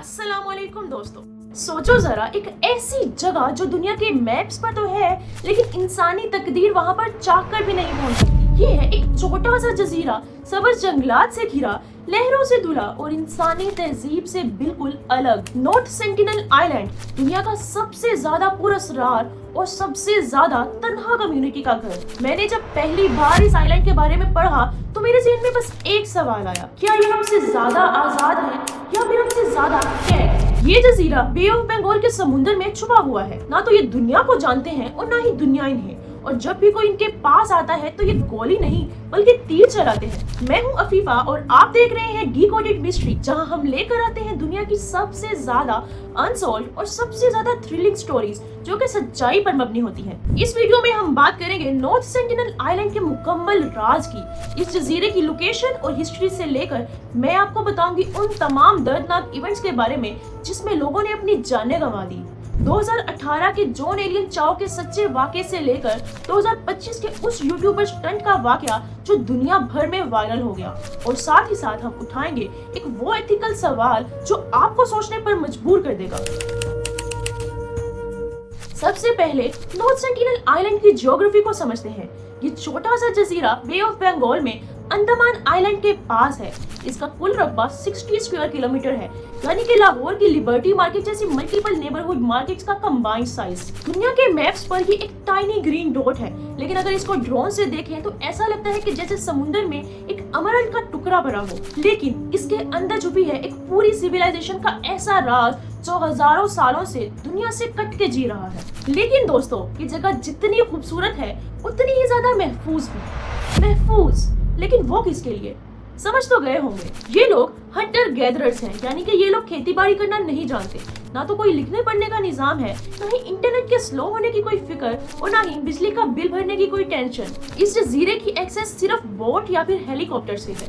अस्सलामुअलैकुम दोस्तों। सोचो जरा, एक ऐसी जगह जो दुनिया के मैप्स पर तो है लेकिन इंसानी तकदीर वहाँ पर चाह कर भी नहीं पहुँच सकती। ये है एक छोटा सा जजीरा, सब्ज जंगलात से घिरा, लहरों से धुला और इंसानी तहजीब से बिल्कुल अलग नॉर्थ सेंटिनल आइलैंड, दुनिया का सबसे ज्यादा पुरस्कार और सबसे ज्यादा तन्हा कम्युनिटी का घर। मैंने जब पहली बार इस आइलैंड के बारे में पढ़ा तो मेरे ज़हन में बस एक सवाल आया, क्या ये हमसे ज्यादा आजाद है या फिर हमसे ज्यादा कैद? ये जजीरा बे ऑफ बंगाल के समुद्र में छुपा हुआ है। ना तो ये दुनिया को जानते हैं और ना ही दुनिया इन्हें, और जब भी कोई इनके पास आता है तो ये गोली नहीं बल्कि तीर चलाते हैं। मैं हूं अफीफा और आप देख रहे हैं डिकोडेड मिस्ट्री, जहां हम लेकर आते हैं दुनिया की सबसे ज्यादा अनसॉल्व्ड और सबसे ज्यादा थ्रिलिंग स्टोरीज जो कि सच्चाई पर मबनी होती हैं। इस वीडियो में हम बात करेंगे नॉर्थ सेंटिनल आइलैंड के मुकम्मल राज की। इस जजीरे की लोकेशन और हिस्ट्री से लेकर मैं आपको बताऊंगी उन तमाम दर्दनाक इवेंट्स के बारे में जिसमें लोगों ने अपनी जानें गंवा दी। 2018 के जॉन एलियन चाओ के सच्चे वाक़े से लेकर 2025 के उस यूट्यूबर स्टंट का वाक़या जो दुनिया भर में वायरल हो गया, और साथ ही साथ हम उठाएंगे एक वो एथिकल सवाल जो आपको सोचने पर मजबूर कर देगा। सबसे पहले नॉर्थ सेंटिनल आइलैंड की ज्योग्राफी को समझते हैं। ये छोटा सा जजीरा बे ऑफ बंगाल में अंडमान आइलैंड के पास है। इसका कुल रकबा 60 स्क्वायर किलोमीटर है, यानी कि लाहौर की लिबर्टी मार्केट जैसी मल्टीपल नेबरहुड मार्केट्स का कंबाइंड साइज। दुनिया के मैप्स पर ये एक टाइनी ग्रीन डॉट है, लेकिन अगर इसको ड्रोन से देखें तो ऐसा लगता है कि जैसे समुद्र में एक अमरल्ड का टुकड़ा भरा हो। लेकिन इसके अंदर छुपी है एक पूरी सिविलाइजेशन का ऐसा राज जो हजारों सालों से दुनिया से कट के जी रहा है। लेकिन दोस्तों, ये जगह जितनी खूबसूरत है उतनी ही ज्यादा महफूज भी। महफूज, लेकिन वो किसके लिए? समझ तो गए होंगे, ये लोग हंटर गैदरर्स हैं, यानी कि ये लोग खेती बाड़ी करना नहीं जानते। ना तो कोई लिखने पढ़ने का निजाम है, ना ही इंटरनेट के स्लो होने की कोई फिक्र, और ना ही बिजली का बिल भरने की कोई टेंशन। इस जजीरे की एक्सेस सिर्फ बोट या फिर हेलीकॉप्टर से है।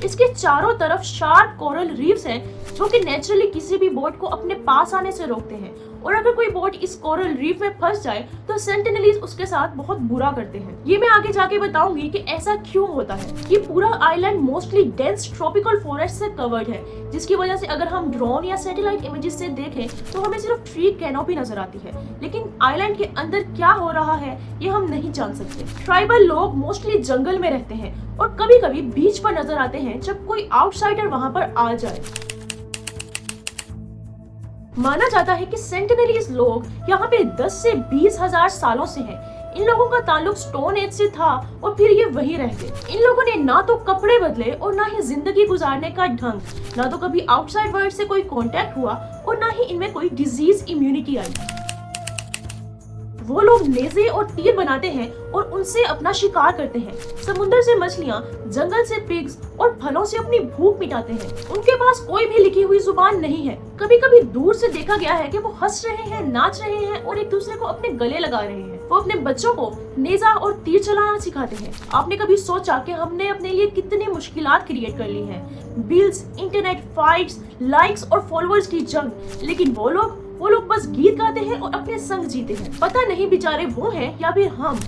इसके चारों तरफ शार्प कोरल रीफ्स हैं जो कि नेचुरली किसी भी बोट को अपने पास आने से रोकते हैं, और अगर कोई बोट इस कोरल रीफ में फंस जाए तो सेंटिनलीज उसके साथ बहुत बुरा करते हैं। ये मैं आगे जाके बताऊंगी कि ऐसा क्यों होता है। ये पूरा island mostly dense tropical forest से कवर्ड है, जिसकी वजह से अगर हम ड्रोन या सैटेलाइट इमेजेस से देखें तो हमें सिर्फ ट्री कैनोपी नजर आती है, लेकिन आइलैंड के अंदर क्या हो रहा है ये हम नहीं जान सकते। ट्राइबल लोग मोस्टली जंगल में रहते हैं और कभी कभी बीच पर नजर आते हैं जब कोई आउटसाइडर वहां पर आ जाए। माना जाता है कि सेंटिनलीज लोग यहाँ पे 10 से 20 हजार सालों से हैं। इन लोगों का ताल्लुक स्टोन एज से था और फिर ये वहीं रह गए। इन लोगों ने ना तो कपड़े बदले और ना ही जिंदगी गुजारने का ढंग, ना तो कभी आउटसाइड वर्ल्ड से कोई कांटेक्ट हुआ और ना ही इनमें कोई डिजीज इम्यूनिटी आई। वो लोग नेज़े और तीर बनाते हैं और उनसे अपना शिकार करते हैं। समुद्र से मछलियाँ, जंगल से पिग्स और फलों से अपनी भूख मिटाते हैं। उनके पास कोई भी लिखी हुई जुबान नहीं है। कभी कभी दूर से देखा गया है कि वो हंस रहे हैं, नाच रहे हैं और एक दूसरे को अपने गले लगा रहे हैं। वो अपने बच्चों को नेज़ा और तीर चलाना सिखाते हैं। आपने कभी सोचा कि हमने अपने लिए कितनी मुश्किलात क्रिएट कर ली हैं? बिल्स, इंटरनेट, फाइट्स, लाइक्स और फॉलोअर्स की जंग, लेकिन वो लोग बस गीत गाते हैं और अपने संग जीते हैं। पता नहीं बेचारे वो हैं या फिर हम।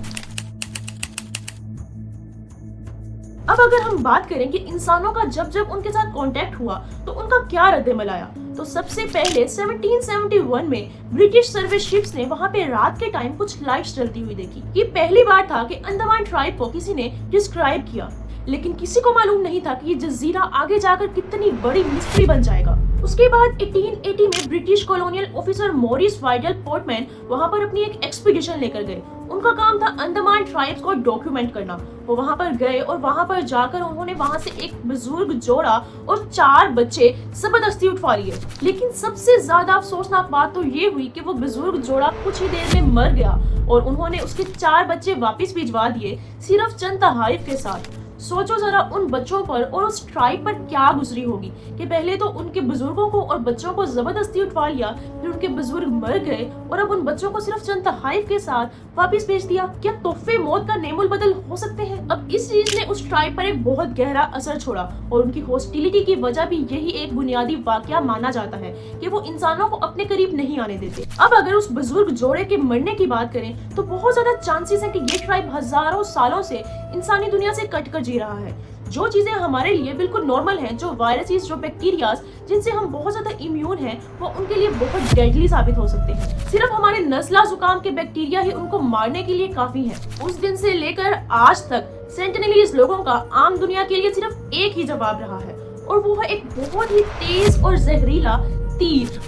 अब अगर हम बात करें कि इंसानों का जब जब उनके साथ कांटेक्ट हुआ तो उनका क्या रद्द-ए-अमल आया, तो सबसे पहले 1771 में ब्रिटिश सर्विस शिप्स ने वहाँ पे रात के टाइम कुछ लाइट्स जलती हुई देखी। ये पहली बार था कि अंडमान ट्राइब को किसी ने डिस्क्राइब किया, लेकिन किसी को मालूम नहीं था कि ये जजीरा आगे जाकर कितनी बड़ी मिस्ट्री बन जाएगा। उसके बाद 1880 में British colonial officer Maurice Vidal Portman वहां पर अपनी एक एक्सपीडिशन लेकर गए। उनका काम था अंडमान ट्राइब्स को डॉक्यूमेंट करना। वो वहां पर गए और वहां पर जाकर उन्होंने वहां से एक बुजुर्ग जोड़ा और 4 बच्चे जबरदस्ती उठवा लिए। लेकिन सबसे ज्यादा अफसोसनाक बात तो ये हुई कि वो बुजुर्ग जोड़ा कुछ ही देर में मर गया और उन्होंने उसके 4 बच्चे वापस भिजवा दिए, सिर्फ चंद तहाइफ के साथ। सोचो जरा उन बच्चों पर और उस ट्राइब पर क्या गुजरी होगी कि पहले तो उनके बुजुर्गों को और बच्चों को जबरदस्ती उठवा लिया, फिर उनके बुजुर्ग मर गए और अब उन बच्चों को सिर्फ चंद तहाइफ के साथ वापस भेज दिया। क्या तोहफे मौत का नेमुल बदल हो सकते हैं? अब इस चीज ने उस ट्राइब पर एक बहुत गहरा असर छोड़ा और उनकी हॉस्टिलिटी की वजह भी यही एक बुनियादी वाकया माना जाता है कि वो इंसानों को अपने करीब नहीं आने देते। अब अगर उस बुजुर्ग जोड़े के मरने की बात करें तो बहुत ज्यादा चांसेस है कि ये ट्राइब हजारों सालों से इंसानी दुनिया से कट कर जी रहा है। जो चीजें हमारे लिए बिल्कुल नॉर्मल हैं, जो वायरसेस, जो बैक्टीरियाज जिनसे हम बहुत ज्यादा इम्यून हैं, वो उनके लिए बहुत डेडली साबित हो सकते हैं। सिर्फ हमारे नज़ला जुकाम के बैक्टीरिया ही उनको मारने के लिए काफी है। उस दिन से लेकर आज तक सेंटिनलीज लोगों का आम दुनिया के लिए सिर्फ एक ही जवाब रहा है, और वो है एक बहुत ही तेज और जहरीला तीर।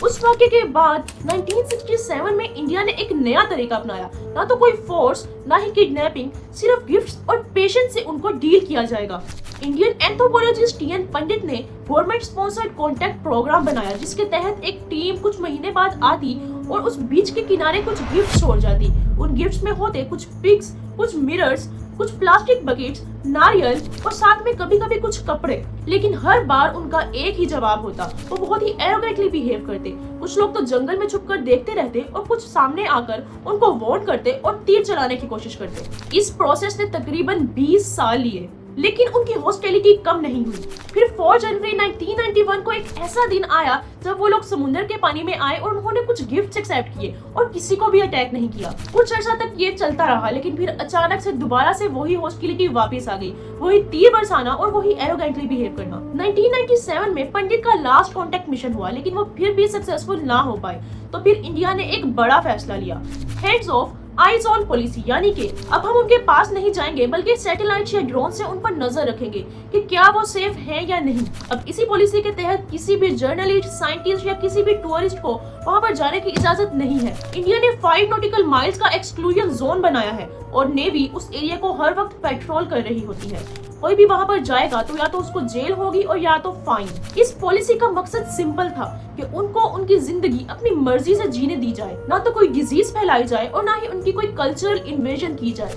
उस वाक़े के बाद 1967 में इंडिया ने एक नया तरीका अपनाया। ना तो कोई फोर्स, ना ही किडनैपिंग, सिर्फ गिफ्ट्स और पेशेंस से उनको डील किया जाएगा। Indian anthropologist TN. पंडित ने गवर्नमेंट स्पॉन्सर्ड कॉन्टैक्ट प्रोग्राम बनाया, जिसके तहत एक टीम कुछ महीने बाद आती और उस बीच के किनारे कुछ गिफ्ट छोड़ जाती। उन गिफ्ट्स में होते कुछ पिग्स, कुछ मिरर्स, कुछ प्लास्टिक बकेट्स, नारियल और साथ में कभी कभी कुछ कपड़े। लेकिन हर बार उनका एक ही जवाब होता, वो बहुत ही एरोगेंटली बिहेव करते। कुछ लोग तो जंगल में छुपकर देखते रहते और कुछ सामने आकर उनको वार्न करते और तीर चलाने की कोशिश करते। इस प्रोसेस ने तकरीबन 20 साल लिए, लेकिन उनकी हॉस्टिलिटी कम नहीं हुई। फिर 4 जनवरी 1991 को एक ऐसा दिन आया जब वो लोग समुद्र के पानी में आए और उन्होंने कुछ गिफ्ट्स एक्सेप्ट किए और किसी को भी अटैक नहीं किया। कुछ अर्सा तक ये चलता रहा, लेकिन फिर अचानक से दोबारा से वही हॉस्टिलिटी वापस आ गई, वही तीर बरसाना और वही एरोगेंटली बिहेव करना। 1997 में पंडित का लास्ट कॉन्टैक्ट मिशन हुआ, लेकिन वो फिर भी सक्सेसफुल ना हो पाए। तो फिर इंडिया ने एक बड़ा फैसला लिया, hands of eyes on policy, यानी कि अब हम उनके पास नहीं जाएंगे बल्कि सैटेलाइट या ड्रोन से उन पर नजर रखेंगे कि क्या वो सेफ हैं या नहीं। अब इसी पॉलिसी के तहत किसी भी जर्नलिस्ट, साइंटिस्ट या किसी भी टूरिस्ट को वहां पर जाने की इजाजत नहीं है। इंडिया ने 5 नॉटिकल माइल्स का एक्सक्लूजन जोन बनाया है और नेवी उस एरिया को हर वक्त पेट्रोल कर रही होती है। कोई भी वहां पर जाएगा तो या तो उसको जेल होगी और या तो फाइन। इस पॉलिसी का मकसद सिंपल था कि उनको उनकी जिंदगी अपनी मर्जी से जीने दी जाए, ना तो कोई डिजीज फैलाई जाए और ना ही उनकी कोई कल्चरल इन्वेजन की जाए।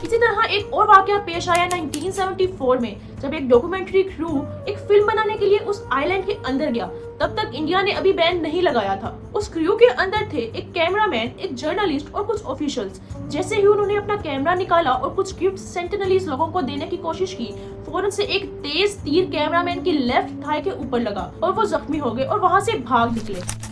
इसी तरह एक और वाकया पेश आया 1974 में, जब एक डॉक्यूमेंट्री क्रू एक फिल्म बनाने के लिए उस आइलैंड के अंदर गया। तब तक इंडिया ने अभी बैन नहीं लगाया था। उस क्रू के अंदर थे एक कैमरामैन, एक जर्नलिस्ट और कुछ ऑफिशियल्स। जैसे ही उन्होंने अपना कैमरा निकाला और कुछ गिफ्ट सेंटिनलीज लोगों को देने की कोशिश की, फौरन से एक तेज तीर कैमरामैन की लेफ्ट थाई के ऊपर लगा और वो जख्मी हो गए और वहां से भाग निकले।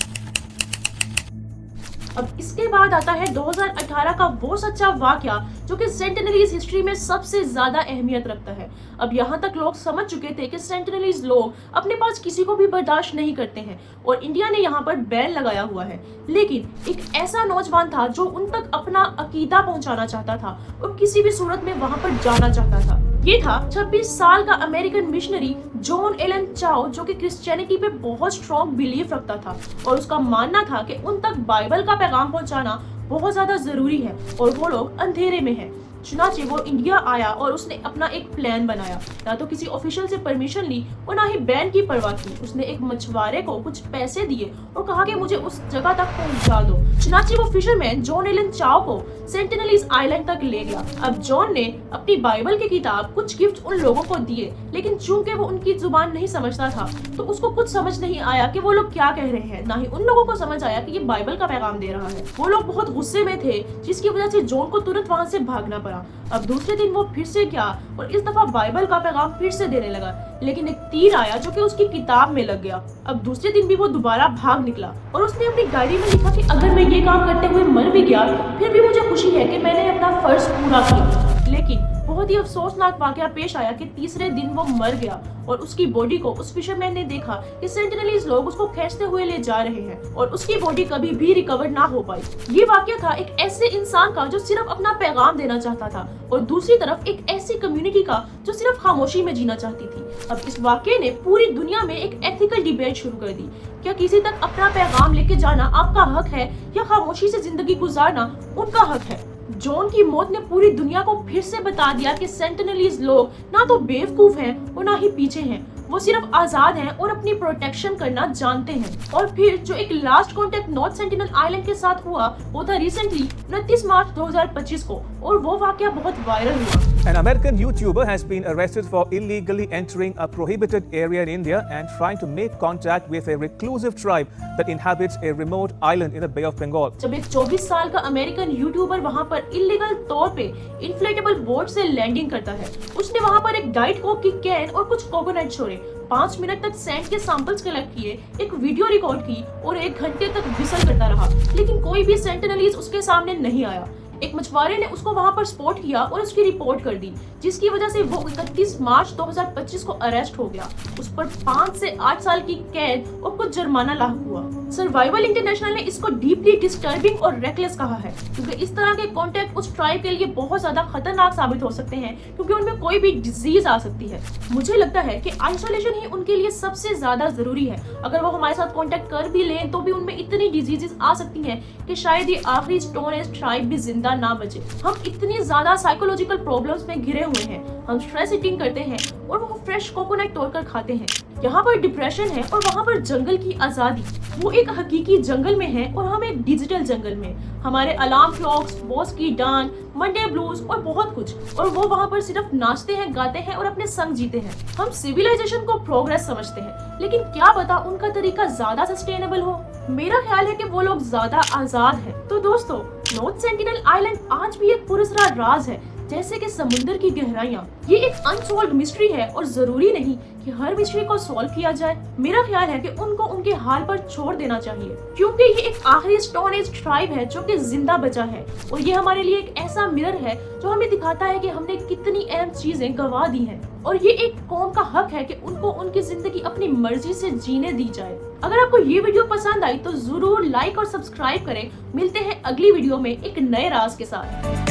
अब इसके बाद आता है 2018 का वो सच्चा वाकया जो कि सेंटिनलीज हिस्ट्री में सबसे ज्यादा अहमियत रखता है। अब यहाँ तक लोग समझ चुके थे कि सेंटिनलीज लोग अपने पास किसी को भी बर्दाश्त नहीं करते हैं और इंडिया ने यहाँ पर बैन लगाया हुआ है। लेकिन एक ऐसा नौजवान था जो उन तक अपना अकीदा पहुंचाना चाहता था और किसी भी सूरत में वहां पर जाना चाहता था। ये था 26 साल का अमेरिकन मिशनरी जॉन एलन चाओ, जो कि क्रिश्चियनिटी पे बहुत स्ट्रॉन्ग बिलीफ रखता था और उसका मानना था कि उन तक बाइबल का पैगाम पहुंचाना बहुत ज्यादा जरूरी है और वो लोग अंधेरे में हैं। चुनाचे वो इंडिया आया और उसने अपना एक प्लान बनाया। ना तो किसी ऑफिशियल से परमिशन ली और ना ही बैन की परवाह की। उसने एक मछुआरे को कुछ पैसे दिए और कहा कि मुझे उस जगह तक पहुंचा दो। चुनाचे वो फिशरमैन जॉन एलन चाओ को सेंटिनलीज आइलैंड तक ले गया। अब जॉन ने अपनी बाइबल की किताब, कुछ गिफ्ट उन लोगों को दिए, लेकिन चूंकि वो उनकी जुबान नहीं समझता था तो उसको कुछ समझ नहीं आया कि वो लोग क्या कह रहे हैं। ना ही उन लोगों को समझ आया कि ये बाइबल का पैगाम दे रहा है। वो लोग बहुत गुस्से में थे, जिसकी वजह से जॉन को तुरंत वहां से भागना पड़ा। अब दूसरे दिन वो फिर से गया और इस दफा बाइबल का पैगाम फिर से देने लगा, लेकिन एक तीर आया जो कि उसकी किताब में लग गया। अब दूसरे दिन भी वो दोबारा भाग निकला और उसने अपनी डायरी में लिखा कि अगर मैं ये काम करते हुए मर भी गया फिर भी मुझे खुशी है कि मैंने अपना फर्ज पूरा किया। लेकिन बहुत ही अफसोसनाक वाकया पेश आया कि तीसरे दिन वो मर गया और उसकी बॉडी को उस फिशरमैन ने देखा कि सेंटिनलीज लोग उसको खींचते हुए ले जा रहे हैं और उसकी बॉडी कभी भी रिकवर ना हो पाई। ये वाकया था एक ऐसे इंसान का जो सिर्फ अपना पैगाम देना चाहता था और दूसरी तरफ एक ऐसी कम्युनिटी का जो सिर्फ खामोशी में जीना चाहती थी। अब इस वाकये ने पूरी दुनिया में एक एथिकल डिबेट शुरू कर दी। क्या किसी तक अपना पैगाम लेके जाना आपका हक है या खामोशी से जिंदगी गुजारना उनका हक है? जॉन की मौत ने पूरी दुनिया को फिर से बता दिया कि सेंटिनलीज लोग ना तो बेवकूफ हैं और ना ही पीछे हैं। वो सिर्फ आजाद हैं और अपनी प्रोटेक्शन करना जानते हैं। और फिर जो एक last contact north sentinel island के साथ हुआ वो था रिसेंटली 29 मार्च 2025 को और वो वाकया बहुत वायरल हुआ। An American YouTuber has been arrested for illegally entering a prohibited area in India and trying to make contact with a reclusive tribe that inhabits a remote island in the Bay of Bengal. जब एक 24 साल का American YouTuber वहां पर illegal तौर पे inflatable boat से landing करता है, उसने वहां पर एक डाइट कोक की कैन और कुछ कोकोनट छोड़े, 5 मिनट तक सैंड के सैंपल्स कलेक्ट किए, एक वीडियो रिकॉर्ड की और 1 घंटे तक विसल करता रहा, लेकिन कोई भी सेंटिनलीज उसके सामने नहीं आया। एक मछुआरे ने उसको वहां पर स्पॉट किया और उसकी रिपोर्ट कर दी, जिसकी वजह से वो 31 मार्च 2025 को अरेस्ट हो गया। उस पर 5 से 8 साल की कैद और कुछ जुर्माना लागू हुआ। सर्वाइवल इंटरनेशनल ने इसको डीपली डिस्टर्बिंग और रेकलेस कहा है, क्योंकि इस तरह के कॉन्टेक्ट उस ट्राइब के लिए बहुत ज्यादा खतरनाक साबित हो सकते हैं, क्योंकि उनमें कोई भी डिजीज आ सकती है। मुझे लगता है कि आइसोलेशन ही उनके लिए सबसे ज्यादा जरूरी है। अगर वो हमारे साथ कॉन्टेक्ट कर भी लें तो भी उनमें इतनी डिजीजेस आ सकती हैं कि शायद ये आखिरी स्टोन एज ट्राइब भी जिंदा ना बचे। हम इतनी ज्यादा साइकोलॉजिकल प्रॉब्लम्स में घिरे हुए हैं, हम स्ट्रेस ईटिंग करते हैं और वो फ्रेश कोकोनट तोड़कर खाते हैं। यहाँ पर डिप्रेशन है और वहाँ पर जंगल की आजादी। वो एक हकीकी जंगल में है और हम एक डिजिटल जंगल में। हमारे अलार्म क्लॉक्स, बॉस की डांट, मंडे ब्लूज और बहुत कुछ, और वो वहाँ पर सिर्फ नाचते हैं, गाते हैं और अपने संग जीते हैं। हम सिविलाइजेशन को प्रोग्रेस समझते हैं, लेकिन क्या पता उनका तरीका ज्यादा सस्टेनेबल हो। मेरा ख्याल है कि वो लोग ज्यादा आजाद हैं। तो दोस्तों, नॉर्थ सेंटिनल आइलैंड आज भी एक पुरस्कार राज है, जैसे कि समुद्र की गहराइयां। ये एक अनसॉल्व्ड मिस्ट्री है और जरूरी नहीं कि हर मिस्ट्री को सॉल्व किया जाए। मेरा ख्याल है कि उनको उनके हाल पर छोड़ देना चाहिए, क्योंकि ये एक आखिरी स्टोन एज ट्राइब है जो कि जिंदा बचा है, और ये हमारे लिए एक ऐसा मिरर है जो हमें दिखाता है कि हमने कितनी अहम चीजें गंवा दी हैं, और ये एक कौम का हक है कि उनको उनकी जिंदगी अपनी मर्जी से जीने दी जाए। अगर आपको ये वीडियो पसंद आई तो जरूर लाइक और सब्सक्राइब करें। मिलते हैं अगली वीडियो में एक नए राज के साथ।